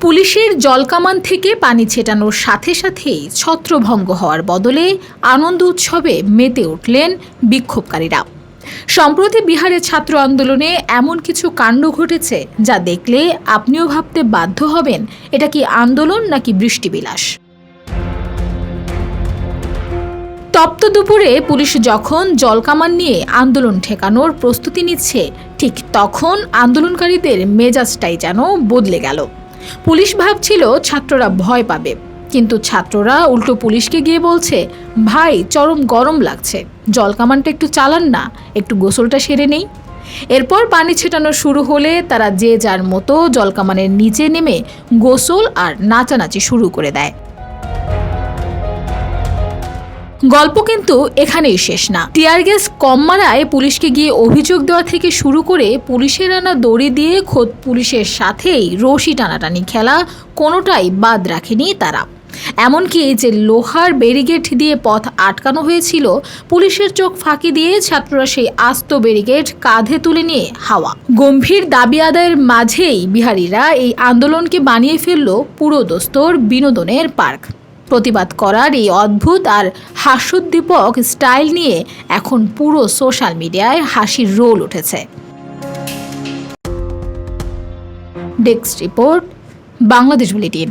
পুলিশের জলকামান থেকে পানি ছেটানোর সাথে সাথেই ছত্রভঙ্গ হওয়ার বদলে আনন্দ উৎসবে মেতে উঠলেন বিক্ষোভকারীরা। সম্প্রতি বিহারের ছাত্র আন্দোলনে এমন কিছু কাণ্ড ঘটেছে যা দেখলে আপনিও ভাবতে বাধ্য হবেন, এটা কি আন্দোলন নাকি বৃষ্টিবিলাস। তপ্ত দুপুরে পুলিশ যখন জলকামান নিয়ে আন্দোলন ঠেকানোর প্রস্তুতি নিচ্ছে, ঠিক তখন আন্দোলনকারীদের মেজাজটাই যেন বদলে গেল। পুলিশ ভাবছিল ছাত্ররা ভয় পাবে, কিন্তু ছাত্ররা উল্টো পুলিশকে গিয়ে বলছে, ভাই চরম গরম লাগছে, জলকামানটা একটু চালান না, একটু গোসলটা সেরে নেই। এরপর পানি ছেটানো শুরু হলে তারা যে যার মতো জলকামানের নিচে নেমে গোসল আর নাচানাচি শুরু করে দেয়। গল্প কিন্তু এখানেই শেষ না। টিয়ার গ্যাস কম মারায় পুলিশকে গিয়ে অভিযোগ দেওয়া থেকে শুরু করে পুলিশের আনা দড়ি দিয়ে খোদ পুলিশের সাথেই রশি টানাটানি খেলা কোনোটাই বাদ রাখেনি তারা। এমনকি যে লোহার ব্যারিকেড দিয়ে পথ আটকানো হয়েছিল, পুলিশের চোখ ফাঁকি দিয়ে ছাত্ররা সেই আস্ত ব্যারিকেড কাঁধে তুলে নিয়ে হাওয়া। গম্ভীর দাবি আদায়ের মাঝেই বিহারিরা এই আন্দোলনকে বানিয়ে ফেলল পুরোদস্তুর বিনোদনের পার্ক। প্রতিবাদ করার এই অদ্ভুত আর হাস্যোদ্দীপক স্টাইল নিয়ে এখন পুরো সোশ্যাল মিডিয়ায় হাসির রোল উঠেছে। Desk report, Bangladesh bulletin.